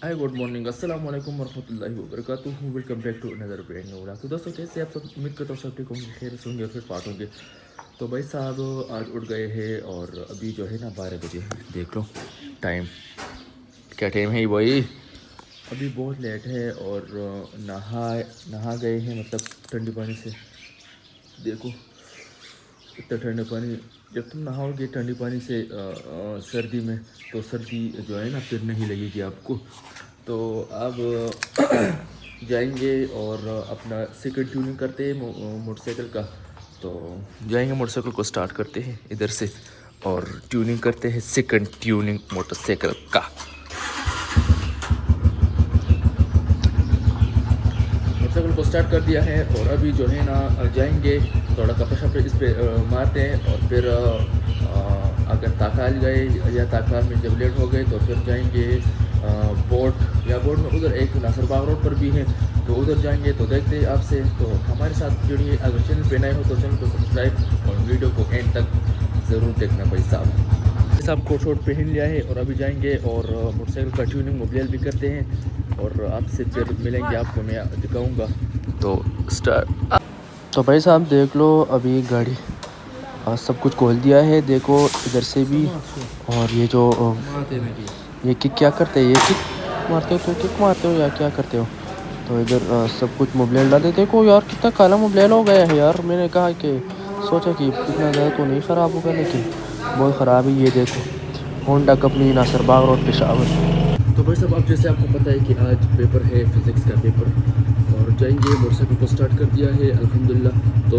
Hi good morning अस्सलाम वालेकुम वरहमतुल्लाहि वबरकातुहू। Welcome back to another brand new vlog. तो दोस्तों कैसे आप सब, उम्मीद करता हूँ सब ठीक होंगे, खैर से होंगे और फिर पाक होंगे। तो भाई साहब आज उठ गए हैं और अभी जो है ना 12 बजे हैं। देख लो टाइम, क्या टाइम है भाई, अभी बहुत लेट है। और नहा नहा गए हैं, मतलब ठंडे पानी से। देखो इतना ठंडा पानी, जब तुम नहाओगे ठंडे पानी से सर्दी में, तो सर्दी जो है ना फिर नहीं लगेगी आपको। तो अब जाएंगे और अपना सेकंड ट्यूनिंग करते हैं मोटरसाइकिल का। तो जाएंगे, मोटरसाइकिल को स्टार्ट करते हैं इधर से और ट्यूनिंग करते हैं, सेकंड ट्यूनिंग मोटरसाइकिल का। मोटरसाइकिल को स्टार्ट कर दिया है और अभी जो है ना जाएंगे, थोड़ा कपड़े शपड़े इस पर मारते हैं और फिर अगर ताकाल गए या ताकाल में जब लेट हो गए तो फिर जाएंगे बोट, या बोट में उधर एक नासर बाग रोड पर भी है, तो उधर जाएंगे। तो देखते हैं आपसे, तो हमारे साथ जुड़िए। अगर चैनल पे नए हो तो चैनल को सब्सक्राइब और वीडियो को एंड तक ज़रूर देखना भाई साहब। साहब कोट शोट पहन लिया है और अभी जाएंगे और मोटरसाइकिल का ट्यूनिंग मोबाइल भी करते हैं और आपसे फिर मिलेंगे, आपको मैं दिखाऊंगा। तो स्टार्ट। तो भाई साहब देख लो, अभी गाड़ी सब कुछ खोल दिया है, देखो इधर से भी। और ये जो ये किक क्या करते हैं, ये किक मारते हो तो किक मारते हो या क्या करते हो। तो इधर सब कुछ मोबाइल डाले, देखो यार कितना काला मोबाइल हो गया है यार। मैंने कहा कि सोचा कि इतना ज़्यादा तो नहीं ख़राब होगा, लेकिन बहुत ख़राब है। ये देखो होंडा कंपनी, नासर बाग रोड, पेशावर। तो भाई साहब अब जैसे आपको पता है कि आज पेपर है फिज़िक्स का पेपर, और जाएंगे। मोटरसाइकिल को स्टार्ट कर दिया है अल्हम्दुलिल्लाह। तो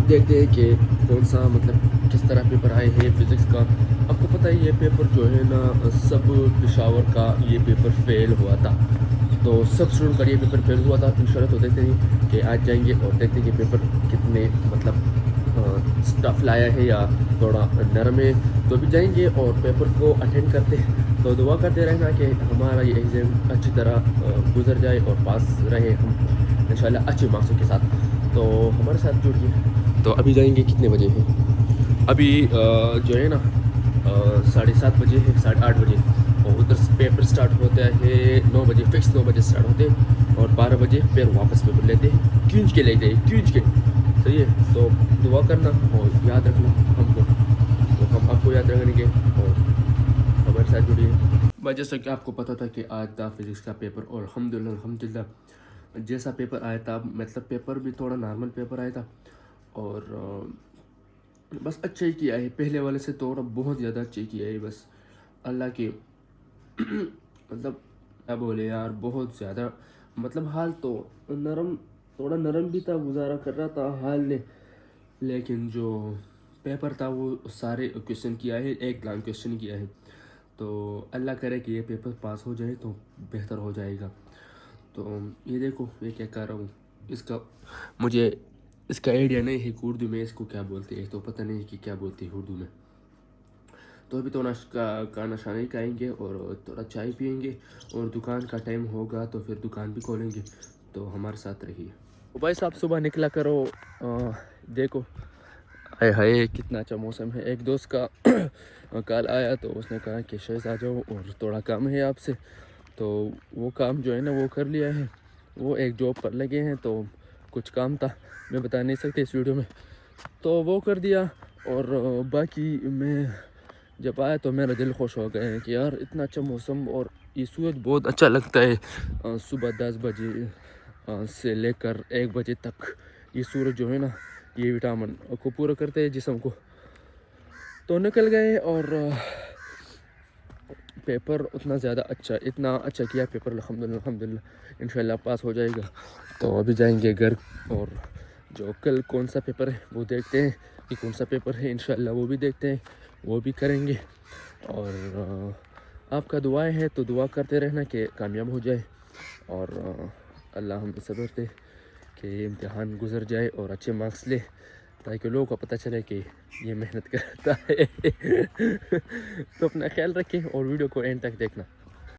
देखते हैं कि कौन सा, मतलब किस तरह पेपर आए हैं फिज़िक्स का। आपको पता है ये पेपर जो है ना, सब पेशावर का ये पेपर फेल हुआ था। तो सब स्टूडेंट का ये पेपर फेल हुआ था। इंशाल्लाह तो देखते हैं कि आज जाएंगे और देखते हैं कि पेपर कितने, मतलब स्टफ़ लाया है या थोड़ा नरम है। तो अभी जाएंगे और पेपर को अटेंड करते हैं। तो दुआ करते रहना कि हमारा ये एग्ज़ाम अच्छी तरह गुजर जाए और पास रहे हम इंशाल्लाह अच्छे मार्क्सों के साथ। तो हमारे साथ जुड़िए। तो अभी जाएंगे, कितने बजे है अभी जो है ना 7:30 बजे है, 8:30 बजे। और उधर से पेपर स्टार्ट होता है 9 बजे, फिक्स 9 बजे स्टार्ट होते हैं और 12 बजे फिर वापस पेपर लेते हैं, खींच के लेते हैं, खींच के। सही है, तो दुआ करना और याद रखना हमको, तो हम आपको याद रखेंगे और हमारे साथ जुड़िए। भाई जैसा कि आपको पता था कि आज था फिज़िक्स का पेपर, और अल्हम्दुलिल्लाह अल्हम्दुलिल्लाह जैसा पेपर आया था, मतलब पेपर भी थोड़ा नॉर्मल पेपर आया था। और बस अच्छा ही किया है, पहले वाले से थोड़ा बहुत ज़्यादा अच्छा ही किया है। बस अल्लाह के मतलब क्या बोले यार, बहुत ज़्यादा, मतलब हाल तो नरम, थोड़ा नरम भी था, गुजारा कर रहा था हाल ने। लेकिन जो पेपर था वो सारे क्वेश्चन किया है, एक लॉन्ग क्वेश्चन किया है। तो अल्लाह करे कि ये पेपर पास हो जाए तो बेहतर हो जाएगा। तो ये देखो मैं क्या कर रहा हूँ, इसका मुझे इसका आइडिया नहीं है कि उर्दू में इसको क्या बोलते हैं, तो पता नहीं कि क्या बोलते हैं उर्दू में। तो अभी तो नाश्ता का नशा नहीं खाएंगे और थोड़ा चाय पियेंगे, और दुकान का टाइम होगा तो फिर दुकान भी खोलेंगे। तो हमारे साथ रहिए। तो भाई साहब सुबह निकला करो, देखो हाय हाय कितना अच्छा मौसम है। एक दोस्त का कॉल आया तो उसने कहा कि शहज़ आ जाओ और थोड़ा काम है आपसे। तो वो काम जो है ना वो कर लिया है, वो एक जॉब पर लगे हैं, तो कुछ काम था, मैं बता नहीं सकते इस वीडियो में, तो वो कर दिया। और बाकी मैं जब आया तो मेरा दिल खुश हो गया है कि यार इतना अच्छा मौसम, और ये सूरज बहुत अच्छा लगता है। सुबह 10 बजे से लेकर 1 बजे तक ये सूरज जो है ना, ये विटामिन को पूरा करते हैं जिस्म को। तो निकल गए और पेपर उतना ज़्यादा अच्छा, इतना अच्छा किया पेपर अल्हम्दुलिल्लाह अल्हम्दुलिल्लाह, इंशाल्लाह पास हो जाएगा। तो अभी जाएंगे घर, और जो कल कौन सा पेपर है वो देखते हैं कि कौन सा पेपर है, इंशाल्लाह वो भी देखते हैं, वो भी करेंगे। और आपका दुआएं है तो दुआ करते रहना कि कामयाब हो जाए, और अल्लाह हमें सब्र दे कि ये इम्तिहान गुजर जाए और अच्छे मार्क्स ले, ताकि लोगों को पता चले कि ये मेहनत करता है। तो अपना ख्याल रखें और वीडियो को एंड तक देखना।